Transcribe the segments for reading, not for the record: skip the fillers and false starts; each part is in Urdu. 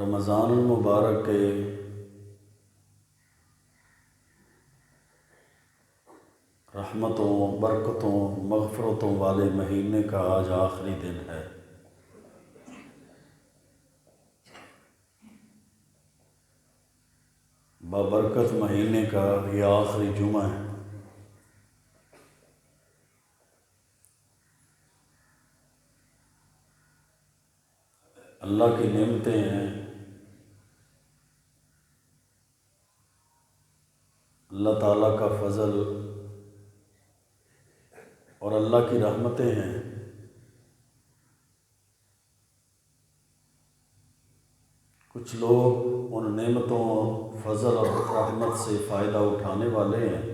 رمضان المبارک کے رحمتوں، برکتوں، مغفرتوں والے مہینے کا آج آخری دن ہے۔ بابرکت مہینے کا یہ آخری جمعہ ہے۔ اللہ کی نعمتیں ہیں، اللہ تعالیٰ کا فضل اور اللہ کی رحمتیں ہیں۔ کچھ لوگ ان نعمتوں، فضل اور رحمت سے فائدہ اٹھانے والے ہیں،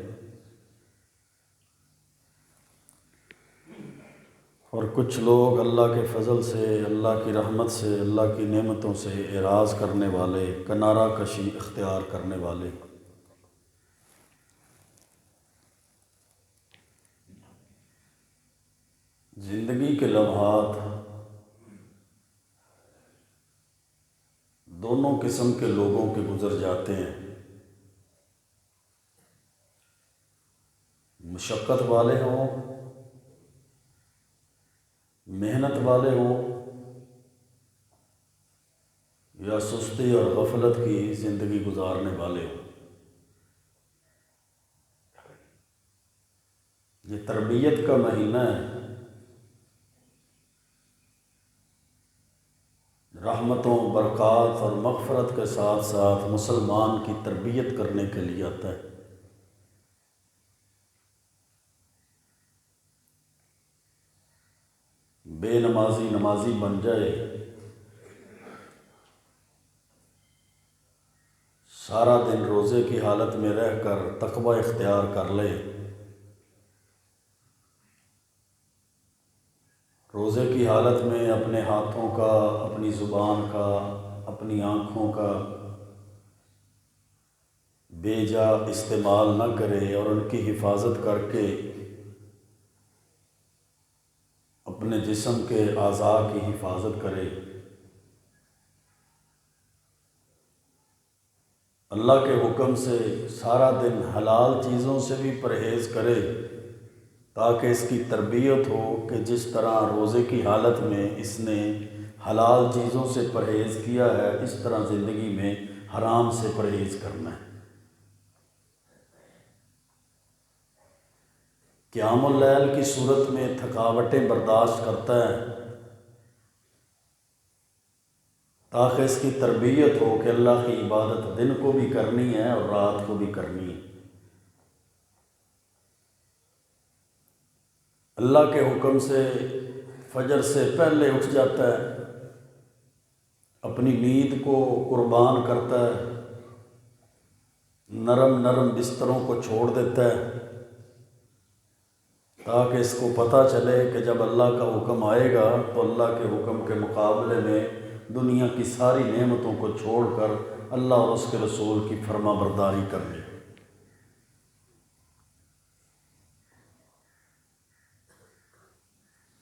اور کچھ لوگ اللہ کے فضل سے، اللہ کی رحمت سے، اللہ کی نعمتوں سے اعراض کرنے والے، کنارہ کشی اختیار کرنے والے۔ زندگی کے لمحات دونوں قسم کے لوگوں کے گزر جاتے ہیں، مشقت والے ہوں، محنت والے ہوں، یا سستی اور غفلت کی زندگی گزارنے والے ہوں۔ یہ تربیت کا مہینہ ہے، رحمتوں، برکات اور مغفرت کے ساتھ ساتھ مسلمان کی تربیت کرنے کے لیے آتا ہے۔ بے نمازی نمازی بن جائے، سارا دن روزے کی حالت میں رہ کر تقوی اختیار کر لے، روزے کی حالت میں اپنے ہاتھوں کا، اپنی زبان کا، اپنی آنکھوں کا بے جا استعمال نہ کرے، اور ان کی حفاظت کر کے اپنے جسم کے اعضاء کی حفاظت کرے، اللہ کے حکم سے سارا دن حلال چیزوں سے بھی پرہیز کرے، تاکہ اس کی تربیت ہو کہ جس طرح روزے کی حالت میں اس نے حلال چیزوں سے پرہیز کیا ہے، اس طرح زندگی میں حرام سے پرہیز کرنا ہے۔ قیام اللیل کی صورت میں تھکاوٹیں برداشت کرتا ہے، تاکہ اس کی تربیت ہو کہ اللہ کی عبادت دن کو بھی کرنی ہے اور رات کو بھی کرنی ہے۔ اللہ کے حکم سے فجر سے پہلے اٹھ جاتا ہے، اپنی نیند کو قربان کرتا ہے، نرم نرم بستروں کو چھوڑ دیتا ہے، تاکہ اس کو پتہ چلے کہ جب اللہ کا حکم آئے گا تو اللہ کے حکم کے مقابلے میں دنیا کی ساری نعمتوں کو چھوڑ کر اللہ اور اس کے رسول کی فرما برداری کر لے۔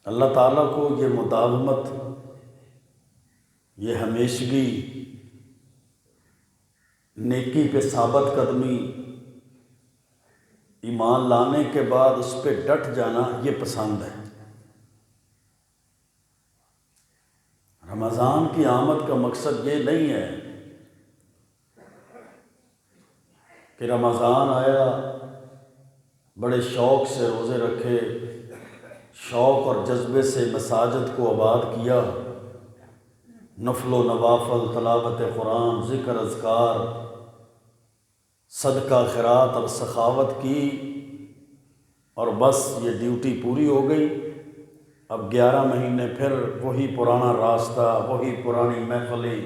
اللہ تعالیٰ کو یہ مداومت، یہ ہمیشگی، نیکی پہ ثابت قدمی، ایمان لانے کے بعد اس پہ ڈٹ جانا یہ پسند ہے۔ رمضان کی آمد کا مقصد یہ نہیں ہے کہ رمضان آیا، بڑے شوق سے روزے رکھے، شوق اور جذبے سے مساجد کو آباد کیا، نفل و نوافل، تلاوت قرآن، ذکر، اذکار، صدقہ، خیرات اور سخاوت کی، اور بس یہ ڈیوٹی پوری ہو گئی۔ اب 11 مہینے پھر وہی پرانا راستہ، وہی پرانی محفلیں،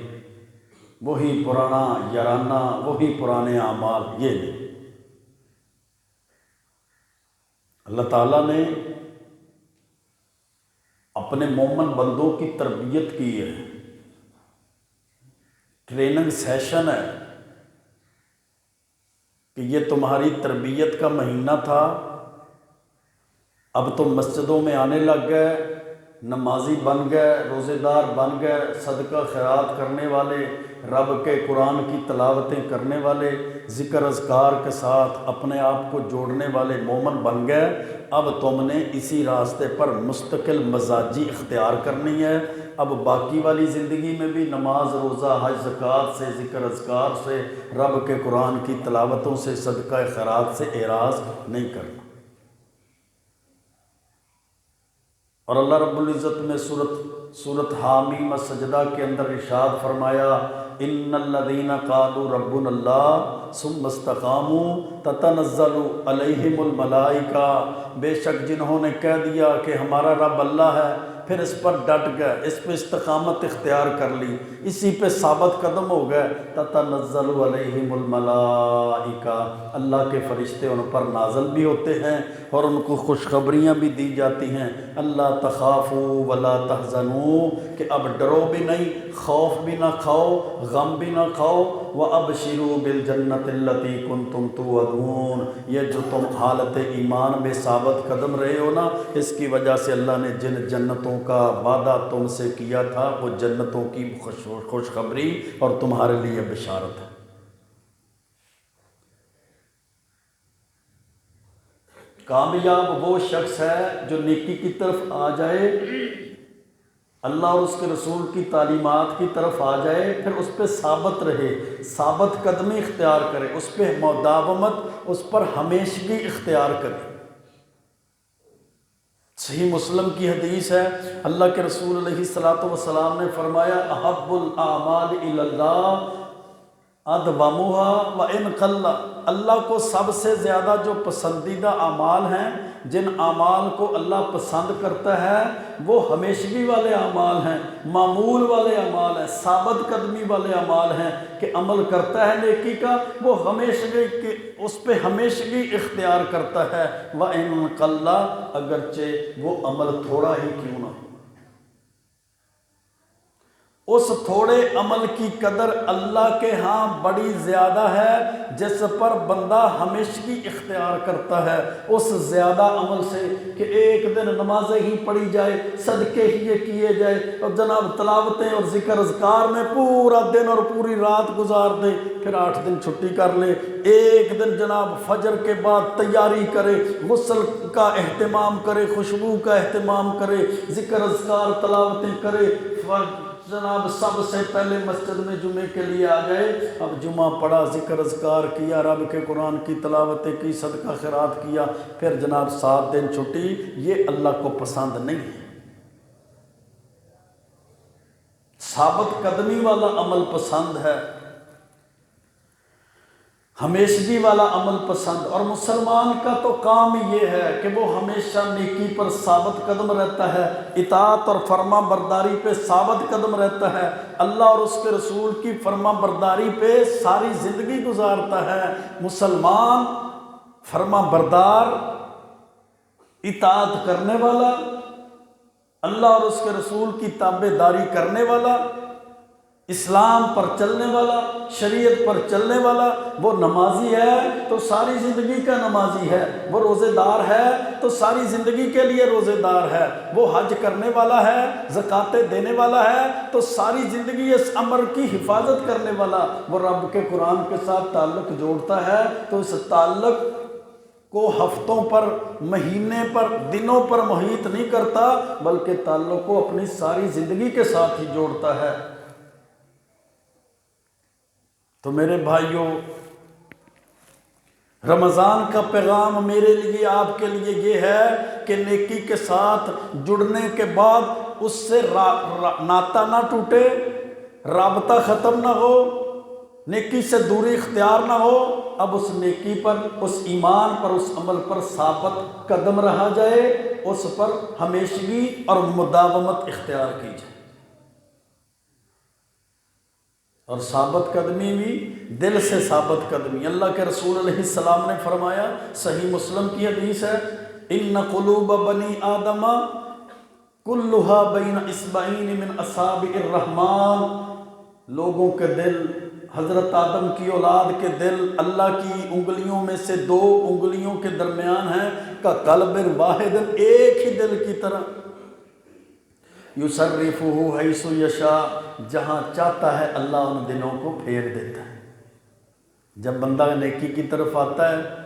وہی پرانا یارانہ، وہی پرانے اعمال، یہ نہیں۔ اللہ تعالیٰ نے اپنے مومن بندوں کی تربیت کی ہے، ٹریننگ سیشن ہے کہ یہ تمہاری تربیت کا مہینہ تھا، اب تم مسجدوں میں آنے لگ گئے، نمازی بن گئے، روزے دار بن گئے، صدقہ خیرات کرنے والے، رب کے قرآن کی تلاوتیں کرنے والے، ذکر اذکار کے ساتھ اپنے آپ کو جوڑنے والے مومن بن گئے۔ اب تم نے اسی راستے پر مستقل مزاجی اختیار کرنی ہے۔ اب باقی والی زندگی میں بھی نماز، روزہ، حج، زکوٰۃ سے، ذکر اذکار سے، رب کے قرآن کی تلاوتوں سے، صدقہ خیرات سے اعراض نہیں کرنا۔ اور اللہ رب العزت نے سورۃ حامیم السجدہ کے اندر ارشاد فرمایا، ان الذین قالوا ربنا اللہ ثم استقاموا تتنزل علیہم الملائکہ، بے شک جنہوں نے کہہ دیا کہ ہمارا رب اللہ ہے، پھر اس پر ڈٹ گئے، اس پہ استقامت اختیار کر لی، اسی پہ ثابت قدم ہو گئے، تتنزل علیہم الملائکہ، اللہ کے فرشتے ان پر نازل بھی ہوتے ہیں اور ان کو خوشخبریاں بھی دی جاتی ہیں، اللہ تخافوا ولا تحزنوا، کہ اب ڈرو بھی نہیں، خوف بھی نہ کھاؤ، غم بھی نہ کھاؤ، وَأَبْشِرُوا بِالْجَنَّةِ الَّتِي كُنْتُمْ تُوعَدُونَ، یہ جو تم حالت ایمان میں ثابت قدم رہے ہو نا، اس کی وجہ سے اللہ نے جن جنتوں کا وعدہ تم سے کیا تھا، وہ جنتوں کی خوشخبری اور تمہارے لیے بشارت ہے۔ کامیاب وہ شخص ہے جو نیکی کی طرف آ جائے، اللہ اور اس کے رسول کی تعلیمات کی طرف آ جائے، پھر اس پہ ثابت رہے، ثابت قدمی اختیار کرے، اس پہ مداومت، اس پر ہمیشگی اختیار کرے۔ صحیح مسلم کی حدیث ہے، اللہ کے رسول علیہ الصلوۃ نے فرمایا، احب الاعمال الی اللہ ادومها وان قل، اللہ کو سب سے زیادہ جو پسندیدہ اعمال ہیں، جن اعمال کو اللہ پسند کرتا ہے، وہ ہمیشگی والے اعمال ہیں، معمول والے اعمال ہیں، ثابت قدمی والے اعمال ہیں، کہ عمل کرتا ہے نیکی کا، وہ ہمیشگی اس پہ ہمیشگی اختیار کرتا ہے، وَإِن قَلَّ، اگرچہ وہ عمل تھوڑا ہی کیوں نہ ہو۔ اس تھوڑے عمل کی قدر اللہ کے ہاں بڑی زیادہ ہے، جس پر بندہ ہمیشگی اختیار کرتا ہے، اس زیادہ عمل سے، کہ ایک دن نمازیں ہی پڑھی جائے، صدقے ہی کیے جائے، اور جناب تلاوتیں اور ذکر اذکار میں پورا دن اور پوری رات گزار دے، پھر 8 دن چھٹی کر لے، ایک دن جناب فجر کے بعد تیاری کرے، غسل کا اہتمام کرے، خوشبو کا اہتمام کرے، ذکر اذکار تلاوتیں کرے، جناب سب سے پہلے مسجد میں جمعے کے لیے آ جائے، اب جمعہ پڑھا، ذکر اذکار کیا، رب کے قرآن کی تلاوتیں کی، صدقہ خیرات کیا، پھر جناب 7 دن چھٹی، یہ اللہ کو پسند نہیں ہے۔ ثابت قدمی والا عمل پسند ہے، ہمیشگی والا عمل پسند، اور مسلمان کا تو کام یہ ہے کہ وہ ہمیشہ نیکی پر ثابت قدم رہتا ہے، اطاعت اور فرما برداری پہ ثابت قدم رہتا ہے، اللہ اور اس کے رسول کی فرما برداری پہ ساری زندگی گزارتا ہے۔ مسلمان فرما بردار، اطاعت کرنے والا، اللہ اور اس کے رسول کی تابع داری کرنے والا، اسلام پر چلنے والا، شریعت پر چلنے والا، وہ نمازی ہے تو ساری زندگی کا نمازی ہے، وہ روزے دار ہے تو ساری زندگی کے لیے روزے دار ہے، وہ حج کرنے والا ہے، زکاتیں دینے والا ہے تو ساری زندگی اس امر کی حفاظت کرنے والا، وہ رب کے قرآن کے ساتھ تعلق جوڑتا ہے تو اس تعلق کو ہفتوں پر، مہینے پر، دنوں پر محیط نہیں کرتا، بلکہ تعلق کو اپنی ساری زندگی کے ساتھ ہی جوڑتا ہے۔ تو میرے بھائیوں، رمضان کا پیغام میرے لیے، آپ کے لیے یہ ہے کہ نیکی کے ساتھ جڑنے کے بعد اس سے ناطہ نہ ٹوٹے، رابطہ ختم نہ ہو، نیکی سے دوری اختیار نہ ہو، اب اس نیکی پر، اس ایمان پر، اس عمل پر ثابت قدم رہا جائے، اس پر ہمیشگی اور مداومت اختیار کی جائے۔ اور ثابت قدمی بھی دل سے ثابت قدمی، اللہ کے رسول علیہ السلام نے فرمایا، صحیح مسلم کی حدیث ہے، ان قلوب بنی آدم کلھا بین اصبعین من اصابع الرحمن، لوگوں کے دل، حضرت آدم کی اولاد کے دل اللہ کی انگلیوں میں سے 2 انگلیوں کے درمیان ہیں، کا قلب واحد، ایک ہی دل کی طرح۔ یصرفہ حیث یشاء، جہاں چاہتا ہے اللہ ان دلوں کو پھیر دیتا ہے۔ جب بندہ نیکی کی طرف آتا ہے،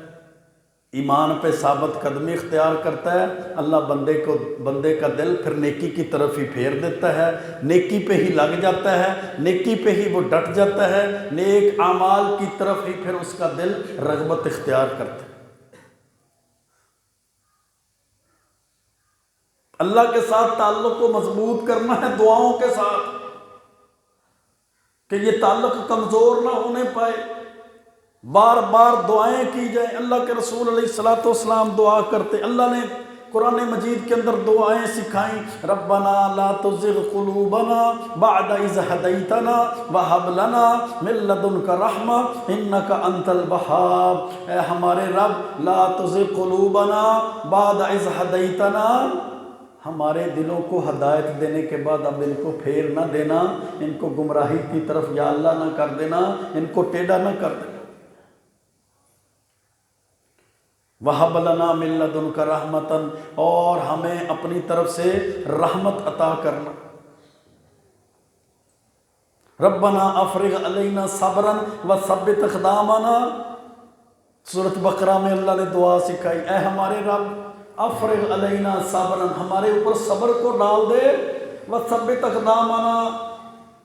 ایمان پہ ثابت قدمی اختیار کرتا ہے، اللہ بندے کا دل پھر نیکی کی طرف ہی پھیر دیتا ہے، نیکی پہ ہی لگ جاتا ہے، نیکی پہ ہی وہ ڈٹ جاتا ہے، نیک اعمال کی طرف ہی پھر اس کا دل رغبت اختیار کرتا ہے۔ اللہ کے ساتھ تعلق کو مضبوط کرنا ہے دعاؤں کے ساتھ، کہ یہ تعلق کمزور نہ ہونے پائے، بار بار دعائیں کی جائیں۔ اللہ کے رسول علیہ الصلوۃ والسلام دعا کرتے، اللہ نے قرآن مجید کے اندر دعائیں سکھائیں، ربنا لا تزغ قلوبنا بعد اذ ہدیتنا وہب لنا من لدنک رحمہ انک انت الوہاب۔ اے ہمارے رب، لا تزغ قلوبنا بعد اذ ہدیتنا، ہمارے دلوں کو ہدایت دینے کے بعد اب ان کو پھیر نہ دینا، ان کو گمراہی کی طرف یا اللہ نہ کر دینا، ان کو ٹیڑھا نہ کر دینا۔ وَهَبْ لَنَا مِن لَّدُنْكَ رَحْمَةً، اور ہمیں اپنی طرف سے رحمت عطا کرنا۔ رَبَّنَا أَفْرِغْ عَلَيْنَا صَبْرًا وَثَبِّتْ أَقْدَامَنَا، سورۃ بقرہ میں اللہ نے دعا سکھائی، اے ہمارے رب، افرغ علینا صبرا، ہمارے اوپر صبر کو ڈال دے، وثبت اقدامنا،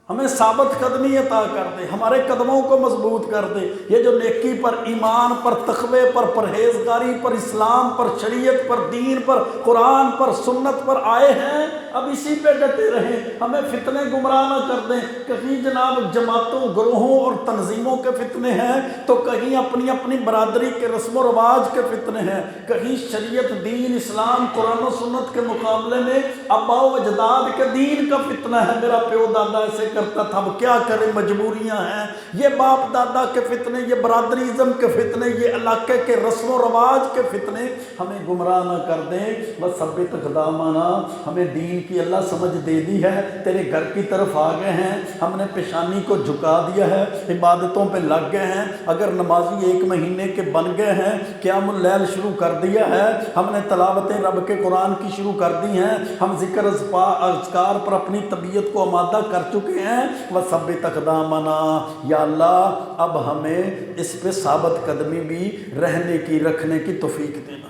ہمیں ثابت قدمی عطا کر دے، ہمارے قدموں کو مضبوط کر دے۔ یہ جو نیکی پر، ایمان پر، تقوی پر، پرہیزگاری پر، اسلام پر، شریعت پر، دین پر، قرآن پر، سنت پر آئے ہیں، اب اسی پہ ڈٹے رہیں، ہمیں فتنے گمراہ نہ کر دیں۔ کہیں جناب جماعتوں، گروہوں اور تنظیموں کے فتنے ہیں، تو کہیں اپنی اپنی برادری کے رسم و رواج کے فتنے ہیں، کہیں شریعت، دین، اسلام، قرآن و سنت کے مقابلے میں آباء و اجداد کے دین کا فتنہ ہے، میرا پیو دادا ایسے کرتا تھا، اب کیا کریں، مجبوریاں ہیں، یہ باپ دادا کے فتنے، یہ برادریزم کے فتنے، یہ علاقے کے رسم و رواج کے فتنے ہمیں گمراہ نہ کر دیں۔ وثبت اقدامنا، ہمیں دین کی اللہ سمجھ دے دی ہے، تیرے گھر کی طرف آ گئے ہیں، ہم نے پیشانی کو جھکا دیا ہے، عبادتوں پہ لگ گئے ہیں، اگر نمازی 1 مہینے کے بن گئے ہیں، قیام اللیل شروع کر دیا ہے، ہم نے تلاوتیں رب کے قرآن کی شروع کر دی ہیں، ہم ذکر اذکار پر اپنی طبیعت کو آمادہ کر چکے ہیں۔ وثبت اقدامنا، یا اللہ اب ہمیں اس پہ ثابت قدمی بھی رہنے کی، رکھنے کی توفیق دینا۔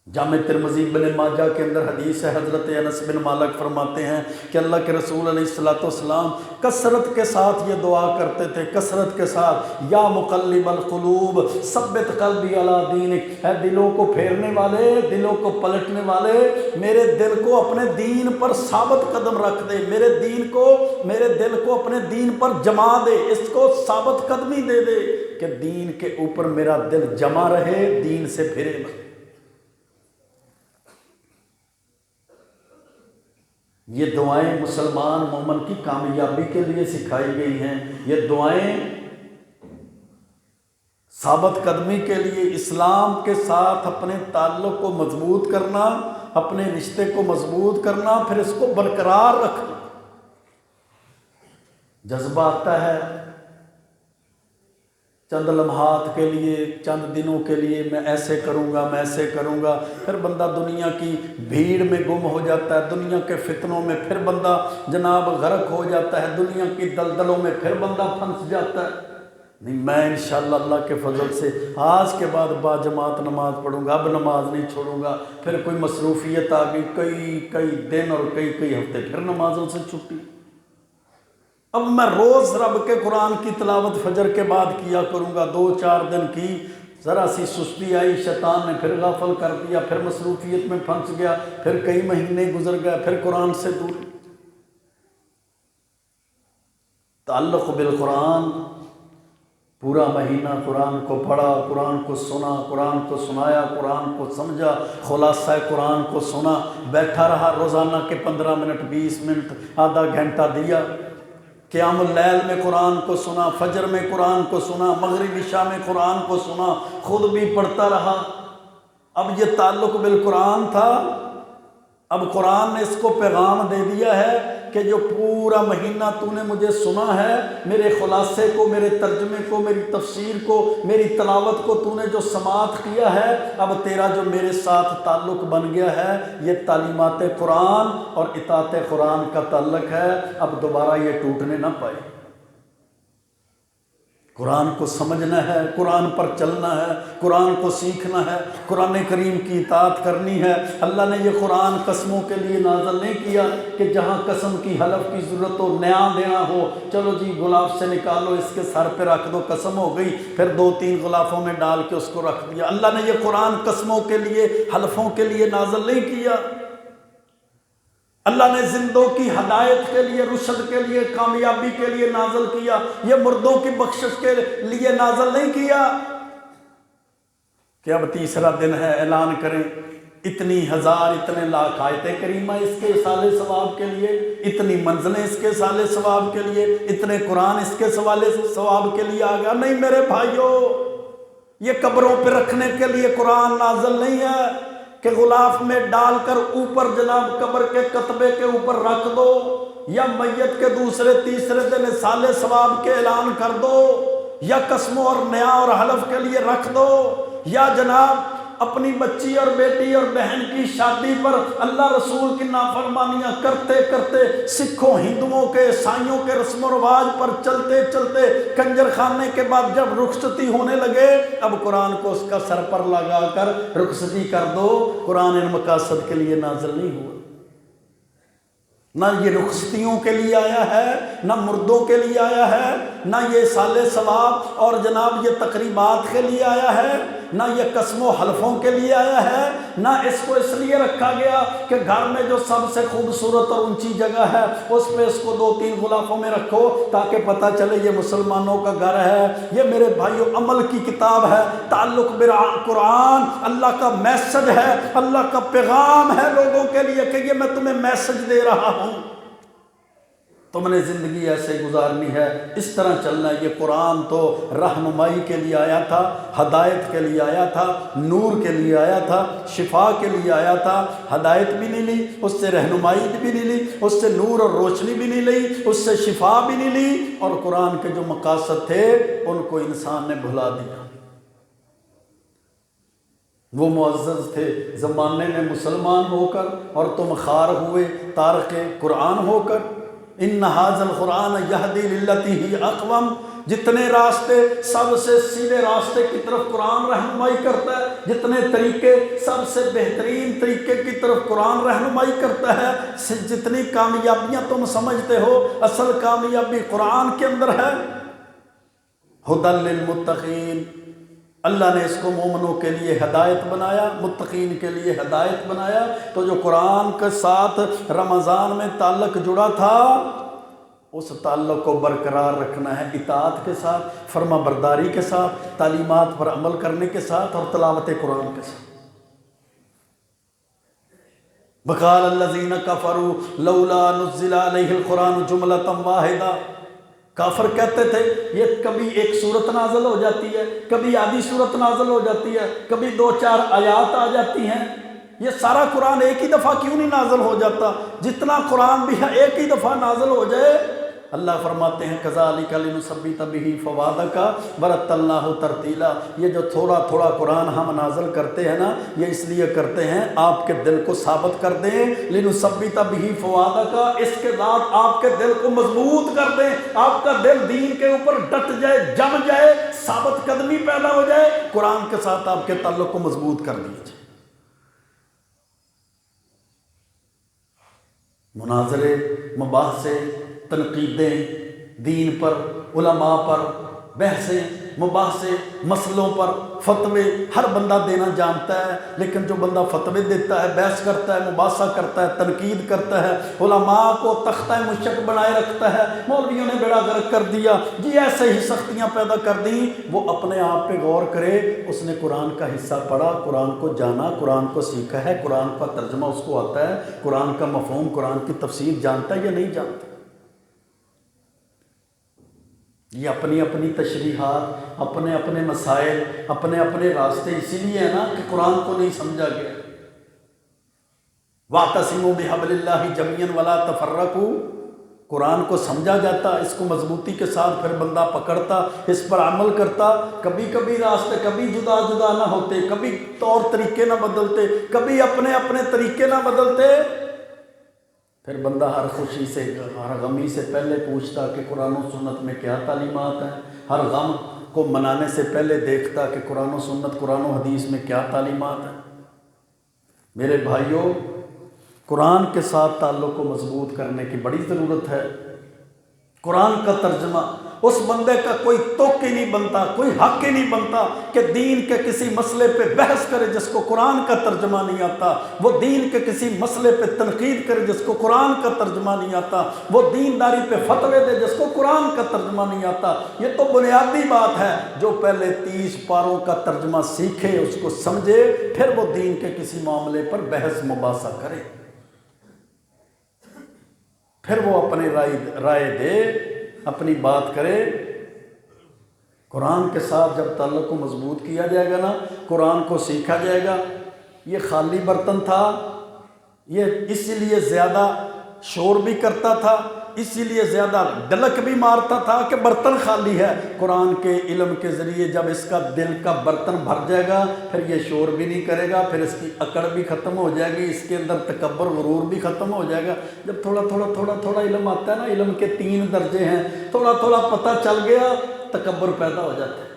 جامع ترمذی بن ماجہ کے اندر حدیث ہے، حضرت انس بن مالک فرماتے ہیں کہ اللہ کے رسول علیہ الصلوۃ والسلام کثرت کے ساتھ یہ دعا کرتے تھے، کثرت کے ساتھ، یا مقلب القلوب ثبت قلبی علی دینک، اے دلوں کو پھیرنے والے، دلوں کو پلٹنے والے، میرے دل کو اپنے دین پر ثابت قدم رکھ دے، میرے دل کو اپنے دین پر جما دے، اس کو ثابت قدمی دے دے کہ دین کے اوپر میرا دل جمع رہے، دین سے پھرے نہ۔ یہ دعائیں مسلمان مومن کی کامیابی کے لیے سکھائی گئی ہیں، یہ دعائیں ثابت قدمی کے لیے، اسلام کے ساتھ اپنے تعلق کو مضبوط کرنا، اپنے رشتے کو مضبوط کرنا، پھر اس کو برقرار رکھنا۔ جذبہ آتا ہے چند لمحات کے لیے، چند دنوں کے لیے، میں ایسے کروں گا، میں ایسے کروں گا، پھر بندہ دنیا کی بھیڑ میں گم ہو جاتا ہے، دنیا کے فتنوں میں پھر بندہ جناب غرق ہو جاتا ہے، دنیا کی دلدلوں میں پھر بندہ پھنس جاتا ہے۔ نہیں، میں انشاءاللہ اللہ کے فضل سے آج کے بعد با جماعت نماز پڑھوں گا، اب نماز نہیں چھوڑوں گا، پھر کوئی مصروفیت آ گئی، کئی دن اور کئی ہفتے پھر نمازوں سے چھٹی، اب میں روز رب کے قرآن کی تلاوت فجر کے بعد کیا کروں گا، 2-4 دن کی، ذرا سی سستی آئی، شیطان نے پھر غافل کر دیا، پھر مصروفیت میں پھنس گیا، پھر کئی مہینے گزر گئے، پھر قرآن سے دور۔ تعلق بالقرآن، پورا مہینہ قرآن کو پڑھا، قرآن کو سنا، قرآن کو سنایا، قرآن کو سمجھا، خلاصہ قرآن کو سنا، بیٹھا رہا روزانہ کے 15 منٹ، 20 منٹ، آدھا گھنٹہ دیا، قیام اللیل میں قرآن کو سنا، فجر میں قرآن کو سنا، مغرب عشاء میں قرآن کو سنا، خود بھی پڑھتا رہا۔ اب یہ تعلق بالقرآن تھا، اب قرآن نے اس کو پیغام دے دیا ہے کہ جو پورا مہینہ تو نے مجھے سنا ہے، میرے خلاصے کو، میرے ترجمے کو، میری تفسیر کو، میری تلاوت کو تو نے جو سماعت کیا ہے، اب تیرا جو میرے ساتھ تعلق بن گیا ہے یہ تعلیمات قرآن اور اطاعت قرآن کا تعلق ہے، اب دوبارہ یہ ٹوٹنے نہ پائے۔ قرآن کو سمجھنا ہے، قرآن پر چلنا ہے، قرآن کو سیکھنا ہے، قرآن کریم کی اطاعت کرنی ہے۔ اللہ نے یہ قرآن قسموں کے لیے نازل نہیں کیا کہ جہاں قسم کی حلف کی ضرورت ہو، نیا دینا ہو، چلو جی گلاف سے نکالو، اس کے سر پہ رکھ دو، قسم ہو گئی، پھر 2-3 غلافوں میں ڈال کے اس کو رکھ دیا۔ اللہ نے یہ قرآن قسموں کے لیے، حلفوں کے لیے نازل نہیں کیا۔ اللہ نے زندوں کی ہدایت کے لیے، رشد کے لیے، کامیابی کے لیے نازل کیا، یہ مردوں کی بخشش کے لیے نازل نہیں کیا کہ اب تیسرا دن ہے اعلان کریں اتنی ہزار اتنے لاکھ آیتیں کریمہ اس کے اصالِ ثواب کے لیے، اتنی منزلیں اس کے اصالِ ثواب کے لیے، اتنے قرآن اس کے اصالِ ثواب کے لیے آ گیا۔ نہیں میرے بھائیوں، یہ قبروں پہ رکھنے کے لیے قرآن نازل نہیں ہے کہ غلاف میں ڈال کر اوپر جناب قبر کے کتبے کے اوپر رکھ دو، یا میت کے دوسرے تیسرے دن اصالِ ثواب کے اعلان کر دو، یا قسموں اور نیا اور حلف کے لیے رکھ دو، یا جناب اپنی بچی اور بیٹی اور بہن کی شادی پر اللہ رسول کی نافرمانیاں کرتے کرتے، سکھوں، ہندوؤں کے، عیسائیوں کے رسم و رواج پر چلتے چلتے کنجر خانے کے بعد جب رخصتی ہونے لگے، اب قرآن کو اس کا سر پر لگا کر رخصتی کر دو۔ قرآن ان مقاصد کے لیے نازل نہیں ہوا، نہ یہ رخصتیوں کے لیے آیا ہے، نہ مردوں کے لیے آیا ہے، نہ یہ اصالِ ثواب اور جناب یہ تقریبات کے لیے آیا ہے، نہ یہ قسم و حلفوں کے لیے آیا ہے، نہ اس کو اس لیے رکھا گیا کہ گھر میں جو سب سے خوبصورت اور اونچی جگہ ہے اس پہ اس کو 2-3 غلافوں میں رکھو تاکہ پتہ چلے یہ مسلمانوں کا گھر ہے۔ یہ میرے بھائیوں عمل کی کتاب ہے، تعلق قرآن اللہ کا میسج ہے، اللہ کا پیغام ہے لوگوں کے لیے کہ یہ میں تمہیں میسج دے رہا ہوں، تم نے زندگی ایسے گزارنی ہے، اس طرح چلنا ہے۔ یہ قرآن تو رہنمائی کے لیے آیا تھا، ہدایت کے لیے آیا تھا، نور کے لیے آیا تھا، شفا کے لیے آیا تھا۔ ہدایت بھی نہیں لی، اس سے رہنمائی بھی نہیں لی، اس سے نور اور روشنی بھی نہیں لی، اس سے شفا بھی نہیں لی، اور قرآن کے جو مقاصد تھے ان کو انسان نے بھلا دیا۔ وہ معزز تھے زمانے میں مسلمان ہو کر، اور تم خار ہوئے تارک قرآن ہو کر۔ ان ھذا القرآن یہدی للتی ہی اقوم، جتنے راستے سب سے سیدھے راستے کی طرف قرآن رہنمائی کرتا ہے، جتنے طریقے سب سے بہترین طریقے کی طرف قرآن رہنمائی کرتا ہے، جتنی کامیابیاں تم سمجھتے ہو اصل کامیابی قرآن کے اندر ہے۔ ھدی للمتقین، اللہ نے اس کو مومنوں کے لیے ہدایت بنایا، متقین کے لیے ہدایت بنایا۔ تو جو قرآن کے ساتھ رمضان میں تعلق جڑا تھا اس تعلق کو برقرار رکھنا ہے، اطاعت کے ساتھ، فرما برداری کے ساتھ، تعلیمات پر عمل کرنے کے ساتھ، اور تلاوت قرآن کے ساتھ۔ وقال الذین کفروا لولا نزل علیہ القرآن جملۃ واحدہ، کافر کہتے تھے یہ کبھی ایک صورت نازل ہو جاتی ہے، کبھی آدھی صورت نازل ہو جاتی ہے، کبھی 2-4 آیات آ جاتی ہیں، یہ سارا قرآن ایک ہی دفعہ کیوں نہیں نازل ہو جاتا؟ جتنا قرآن بھی ہے ایک ہی دفعہ نازل ہو جائے۔ اللہ فرماتے ہیں کذالک لنثبت بہ فؤادک ورتلناہ ترتیلا، یہ جو تھوڑا تھوڑا قرآن ہم نازل کرتے ہیں نا، یہ اس لیے کرتے ہیں آپ کے دل کو ثابت کر دیں، لنثبت بہ فؤادک، اس کے بعد آپ کے دل کو مضبوط کر دیں، آپ کا دل دین کے اوپر ڈٹ جائے، جم جائے، ثابت قدمی پیدا ہو جائے، قرآن کے ساتھ آپ کے تعلق کو مضبوط کر دیا جائے۔ مناظرے، مباحثے، تنقیدیں، دین پر، علماء پر، بحثیں، مباحثے، مسئلوں پر فتوے ہر بندہ دینا جانتا ہے، لیکن جو بندہ فتوے دیتا ہے، بحث کرتا ہے، مباحثہ کرتا ہے، تنقید کرتا ہے، علماء کو تختہ مشک بنائے رکھتا ہے، مولویوں نے بیڑا غرق کر دیا جی، ایسے ہی سختیاں پیدا کر دیں، وہ اپنے آپ پہ غور کرے، اس نے قرآن کا حصہ پڑھا، قرآن کو جانا، قرآن کو سیکھا ہے، قرآن کا ترجمہ اس کو آتا ہے، قرآن کا مفہوم، قرآن کی تفسیر جانتا ہے یا نہیں جانتا؟ یہ اپنی اپنی تشریحات، اپنے اپنے مسائل، اپنے اپنے راستے، اسی لیے ہے نا کہ قرآن کو نہیں سمجھا گیا۔ واعتصموا بحبل اللہ جمیعا ولا تفرقوا، قرآن کو سمجھا جاتا، اس کو مضبوطی کے ساتھ پھر بندہ پکڑتا، اس پر عمل کرتا، کبھی کبھی راستے کبھی جدا جدا نہ ہوتے، کبھی طور طریقے نہ بدلتے، کبھی اپنے اپنے طریقے نہ بدلتے، پھر بندہ ہر خوشی سے ہر غمی سے پہلے پوچھتا کہ قرآن و سنت میں کیا تعلیمات ہیں، ہر غم کو منانے سے پہلے دیکھتا کہ قرآن و سنت قرآن و حدیث میں کیا تعلیمات ہیں۔ میرے بھائیوں، قرآن کے ساتھ تعلق کو مضبوط کرنے کی بڑی ضرورت ہے۔ قرآن کا ترجمہ، اس بندے کا کوئی توق ہی نہیں بنتا، کوئی حق ہی نہیں بنتا کہ دین کے کسی مسئلے پہ بحث کرے جس کو قرآن کا ترجمہ نہیں آتا، وہ دین کے کسی مسئلے پہ تنقید کرے جس کو قرآن کا ترجمہ نہیں آتا، وہ دینداری پہ فتوے دے جس کو قرآن کا ترجمہ نہیں آتا۔ یہ تو بنیادی بات ہے، جو پہلے 30 پاروں کا ترجمہ سیکھے، اس کو سمجھے، پھر وہ دین کے کسی معاملے پر بحث مباحثہ کرے، پھر وہ اپنی رائے دے، اپنی بات کرے۔ قرآن کے ساتھ جب تعلق کو مضبوط کیا جائے گا نا، قرآن کو سیکھا جائے گا۔ یہ خالی برتن تھا، یہ اسی لیے زیادہ شور بھی کرتا تھا، اسی لیے زیادہ ڈلک بھی مارتا تھا کہ برتن خالی ہے۔ قرآن کے علم کے ذریعے جب اس کا دل کا برتن بھر جائے گا، پھر یہ شور بھی نہیں کرے گا، پھر اس کی اکڑ بھی ختم ہو جائے گی، اس کے اندر تکبر غرور بھی ختم ہو جائے گا۔ جب تھوڑا تھوڑا علم آتا ہے نا، علم کے 3 درجے ہیں، تھوڑا پتہ چل گیا، تکبر پیدا ہو جاتا ہے۔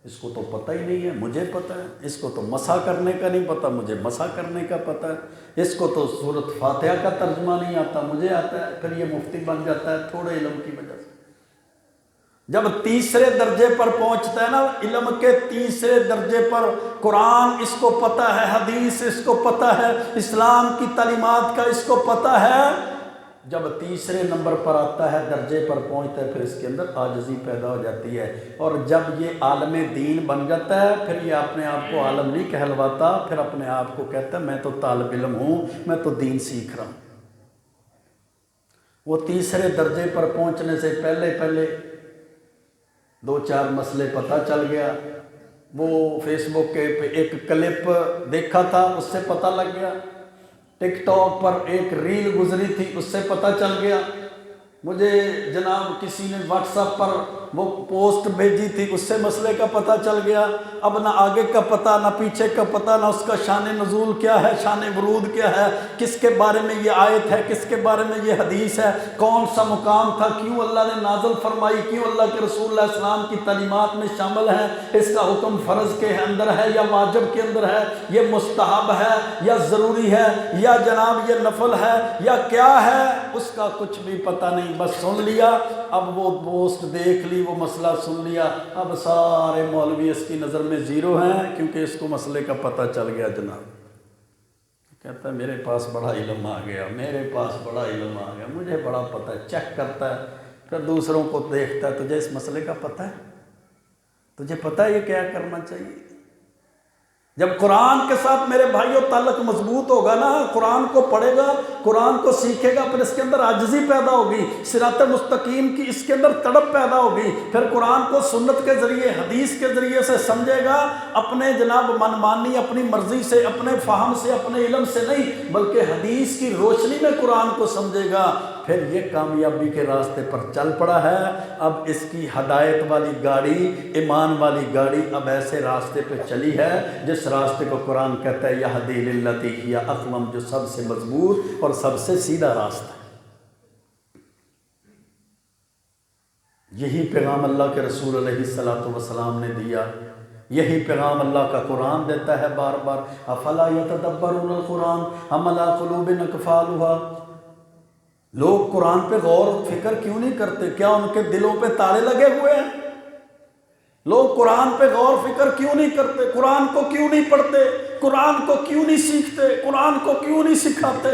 اس کو تو پتہ ہی نہیں ہے، مجھے پتہ ہے، اس کو تو مسح کرنے کا نہیں پتہ، مجھے مسح کرنے کا پتہ ہے، اس کو تو سورۃ فاتحہ کا ترجمہ نہیں آتا، مجھے آتا ہے، پھر یہ مفتی بن جاتا ہے تھوڑے علم کی وجہ سے۔ جب تیسرے درجے پر پہنچتا ہے نا، علم کے تیسرے درجے پر، قرآن اس کو پتہ ہے، حدیث اس کو پتہ ہے، اسلام کی تعلیمات کا اس کو پتہ ہے، جب تیسرے نمبر پر آتا ہے، درجے پر پہنچتا ہے، پھر اس کے اندر عاجزی پیدا ہو جاتی ہے، اور جب یہ عالم دین بن جاتا ہے، پھر یہ اپنے آپ کو عالم نہیں کہلواتا، پھر اپنے آپ کو کہتا ہے میں تو طالب علم ہوں، میں تو دین سیکھ رہا ہوں۔ وہ تیسرے درجے پر پہنچنے سے پہلے 2-4 مسئلے پتہ چل گیا، وہ فیس بک کے پہ ایک کلپ دیکھا تھا، اس سے پتہ لگ گیا، ٹک ٹاک پر ایک ریل گزری تھی، اس سے پتہ چل گیا، مجھے جناب کسی نے واٹس ایپ پر وہ پوسٹ بھیجی تھی، اس سے مسئلے کا پتہ چل گیا۔ اب نہ آگے کا پتہ، نہ پیچھے کا پتہ، نہ اس کا شان نزول کیا ہے، شان ورود کیا ہے، کس کے بارے میں یہ آیت ہے، کس کے بارے میں یہ حدیث ہے، کون سا مقام تھا، کیوں اللہ نے نازل فرمائی، کیوں اللہ کے رسول اللہ علیہ السلام کی تعلیمات میں شامل ہے، اس کا حکم فرض کے اندر ہے یا واجب کے اندر ہے، یہ مستحب ہے یا ضروری ہے، یا جناب یہ نفل ہے یا کیا ہے، اس کا کچھ بھی پتہ نہیں، بس سن لیا۔ اب وہ پوسٹ دیکھ لی، وہ مسئلہ سن لیا، اب سارے مولوی اس کی نظر میں زیرو ہیں، کیونکہ اس کو مسئلے کا پتہ چل گیا۔ جناب کہتا ہے میرے پاس بڑا علم آ گیا، میرے پاس بڑا علم آ گیا، مجھے بڑا پتہ ہے، چیک کرتا ہے، پھر دوسروں کو دیکھتا ہے، تجھے اس مسئلے کا پتہ ہے، تجھے پتہ ہے یہ کیا کرنا چاہیے۔ جب قرآن کے ساتھ میرے بھائیوں تعلق مضبوط ہوگا نا، قرآن کو پڑھے گا، قرآن کو سیکھے گا، پھر اس کے اندر عاجزی پیدا ہوگی، صراط مستقیم کی اس کے اندر تڑپ پیدا ہوگی، پھر قرآن کو سنت کے ذریعے، حدیث کے ذریعے سے سمجھے گا، اپنے جناب منمانی، اپنی مرضی سے، اپنے فہم سے، اپنے علم سے نہیں، بلکہ حدیث کی روشنی میں قرآن کو سمجھے گا، پھر یہ کامیابی کے راستے پر چل پڑا ہے۔ اب اس کی ہدایت والی گاڑی، ایمان والی گاڑی اب ایسے راستے پہ چلی ہے جس راستے کو قرآن کہتا ہے یہدی للتی ہی اقوم، جو سب سے مضبوط اور سب سے سیدھا راستہ ہے۔ یہی پیغام اللہ کے رسول علیہ السلام نے دیا، یہی پیغام اللہ کا قرآن دیتا ہے بار بار، افلا یتدبرون القرآن ام علی قلوب اقفالها۔ لوگ قرآن پہ غور و فکر کیوں نہیں کرتے؟ کیا ان کے دلوں پہ تالے لگے ہوئے ہیں؟ لوگ قرآن پہ غور و فکر کیوں نہیں کرتے؟ قرآن کو کیوں نہیں پڑھتے؟ قرآن کو کیوں نہیں سیکھتے؟ قرآن کو کیوں نہیں سکھاتے؟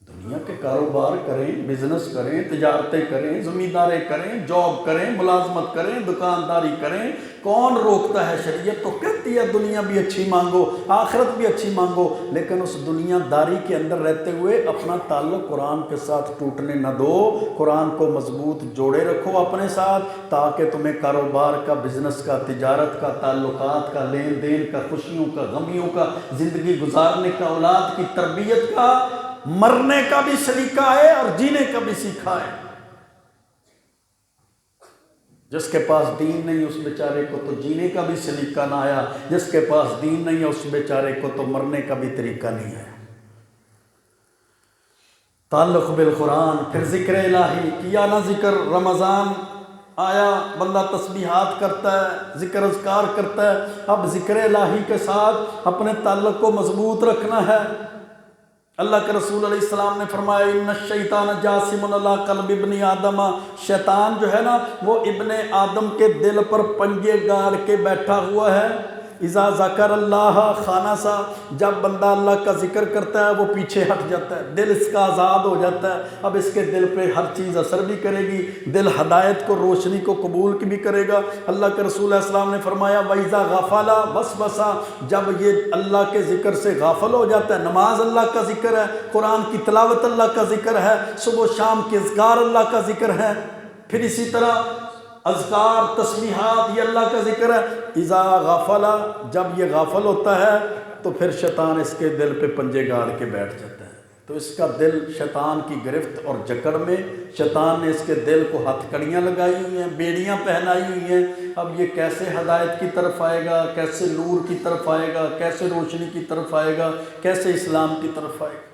دنیا کے کاروبار کریں، بزنس کریں، تجارتیں کریں، زمینداریں کریں، جاب کریں، ملازمت کریں، دکانداری کریں، کون روکتا ہے؟ شریعت تو کہتی ہے دنیا بھی اچھی مانگو، آخرت بھی اچھی مانگو، لیکن اس دنیا داری کے اندر رہتے ہوئے اپنا تعلق قرآن کے ساتھ ٹوٹنے نہ دو، قرآن کو مضبوط جوڑے رکھو اپنے ساتھ، تاکہ تمہیں کاروبار کا، بزنس کا، تجارت کا، تعلقات کا، لین دین کا، خوشیوں کا، غمیوں کا، زندگی گزارنے کا، اولاد کی تربیت کا، مرنے کا بھی سلیقہ ہے اور جینے کا بھی سیکھا ہے۔ جس کے پاس دین نہیں اس بیچارے کو تو جینے کا بھی سلیقہ نہ آیا، جس کے پاس دین نہیں ہے اس بیچارے کو تو مرنے کا بھی طریقہ نہیں ہے۔ تعلق بالقرآن، پھر ذکر الہی کیا نہ ذکر، رمضان آیا بندہ تسبیحات کرتا ہے، ذکر اذکار کرتا ہے، اب ذکر الہی کے ساتھ اپنے تعلق کو مضبوط رکھنا ہے۔ اللہ کے رسول علیہ السلام نے فرمایا ان الشیطان جاسم علی قلب ابن آدم، شیطان جو ہے نا وہ ابن آدم کے دل پر پنجے گاڑ کے بیٹھا ہوا ہے۔ اذا ذکر اللہ خانسا، جب بندہ اللہ کا ذکر کرتا ہے وہ پیچھے ہٹ جاتا ہے، دل اس کا آزاد ہو جاتا ہے، اب اس کے دل پہ ہر چیز اثر بھی کرے گی، دل ہدایت کو، روشنی کو قبول بھی کرے گا۔ اللہ کے رسول علیہ السلام نے فرمایا وَإِذَا غَفَلَ وَسْوَسَ، جب یہ اللہ کے ذکر سے غافل ہو جاتا ہے، نماز اللہ کا ذکر ہے، قرآن کی تلاوت اللہ کا ذکر ہے، صبح و شام کے اذکار اللہ کا ذکر ہے، پھر اسی طرح اذکار، تسبیحات، یہ اللہ کا ذکر ہے۔ اذا غفل، جب یہ غافل ہوتا ہے تو پھر شیطان اس کے دل پہ پنجے گاڑ کے بیٹھ جاتا ہے، تو اس کا دل شیطان کی گرفت اور جکڑ میں، شیطان نے اس کے دل کو ہتھ کڑیاں لگائی ہوئی ہیں، بیڑیاں پہنائی ہوئی ہیں، اب یہ کیسے ہدایت کی طرف آئے گا، کیسے نور کی طرف آئے گا، کیسے روشنی کی طرف آئے گا، کیسے اسلام کی طرف آئے گا۔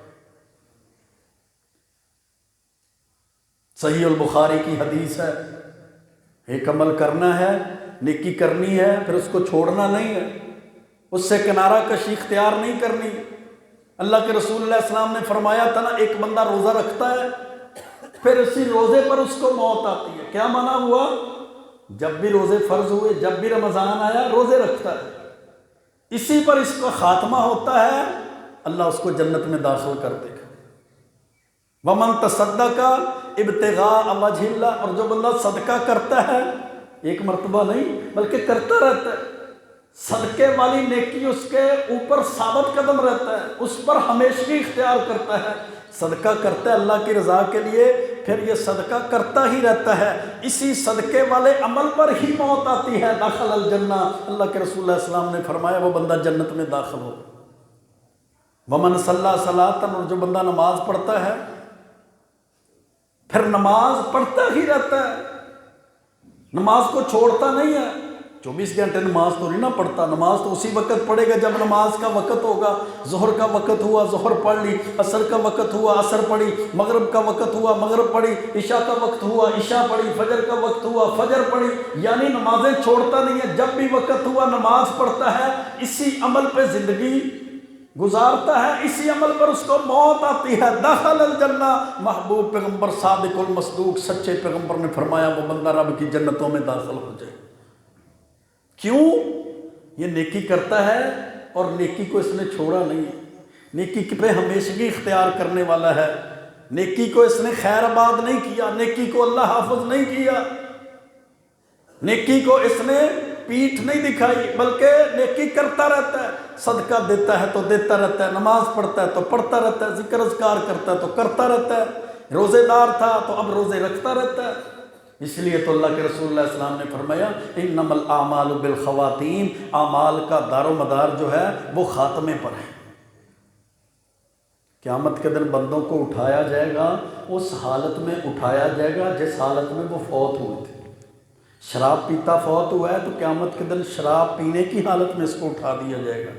صحیح البخاری کی حدیث ہے، ایک عمل کرنا ہے، نیکی کرنی ہے، پھر اس کو چھوڑنا نہیں ہے، اس سے کنارہ کشی اختیار نہیں کرنی۔ اللہ کے رسول علیہ السلام نے فرمایا تھا نا، ایک بندہ روزہ رکھتا ہے پھر اسی روزے پر اس کو موت آتی ہے، کیا منع ہوا؟ جب بھی روزے فرض ہوئے، جب بھی رمضان آیا روزے رکھتا ہے، اسی پر اس کا خاتمہ ہوتا ہے، اللہ اس کو جنت میں داخل کر دے گا۔ وَمَن تَصَدَّقَ ابتغاء وجہ اللہ، اور جو بندہ صدقہ کرتا ہے، ایک مرتبہ نہیں بلکہ کرتا رہتا ہے، صدقے والی نیکی اس کے اوپر ثابت قدم رہتا ہے، اس پر ہمیشگی اختیار کرتا ہے، صدقہ کرتا ہے اللہ کی رضا کے لیے، پھر یہ صدقہ کرتا ہی رہتا ہے، اسی صدقے والے عمل پر ہی موت آتی ہے، داخل الجنہ، اللہ کے رسول علیہ السلام نے فرمایا وہ بندہ جنت میں داخل ہو۔ وَمَن صَلَّى صَلَاةً، اور جو بندہ نماز پڑھتا ہے پھر نماز پڑھتا ہی رہتا ہے، نماز کو چھوڑتا نہیں ہے، 24 گھنٹے نماز تو نہیں نہ پڑھتا، نماز تو اسی وقت پڑھے گا جب نماز کا وقت ہوگا، ظہر کا وقت ہوا ظہر پڑھ لی، عصر کا وقت ہوا عصر پڑھی، مغرب کا وقت ہوا مغرب پڑھی، عشاء کا وقت ہوا عشاء پڑھی، فجر کا وقت ہوا فجر پڑھی، یعنی نمازیں چھوڑتا نہیں ہے، جب بھی وقت ہوا نماز پڑھتا ہے، اسی عمل پہ زندگی گزارتا ہے، اسی عمل پر اس کو موت آتی ہے، داخل الجنہ۔ محبوب پیغمبر صادق المصدوق سچے پیغمبر نے فرمایا وہ بندہ رب کی جنتوں میں داخل ہو جائے۔ کیوں؟ یہ نیکی کرتا ہے اور نیکی کو اس نے چھوڑا نہیں ہے، نیکی پہ ہمیشگی اختیار کرنے والا ہے، نیکی کو اس نے خیر آباد نہیں کیا، نیکی کو اللہ حافظ نہیں کیا، نیکی کو اس نے پیٹھ نہیں دکھائی، بلکہ نیکی کرتا رہتا ہے، صدقہ دیتا ہے تو دیتا رہتا ہے، نماز پڑھتا ہے تو پڑھتا رہتا ہے، ذکر اذکار کرتا ہے تو کرتا رہتا ہے، روزے دار تھا تو اب روزے رکھتا رہتا ہے۔ اس لیے تو اللہ کے رسول اللہ علیہ السلام نے فرمایا انما الاعمال بالخواتیم، اعمال کا دار و مدار جو ہے وہ خاتمے پر ہے۔ قیامت کے دن بندوں کو اٹھایا جائے گا، اس حالت میں اٹھایا جائے گا جس حالت میں وہ فوت ہوئے تھے۔ شراب پیتا فوت ہوا ہے تو قیامت کے دن شراب پینے کی حالت میں اس کو اٹھا دیا جائے گا،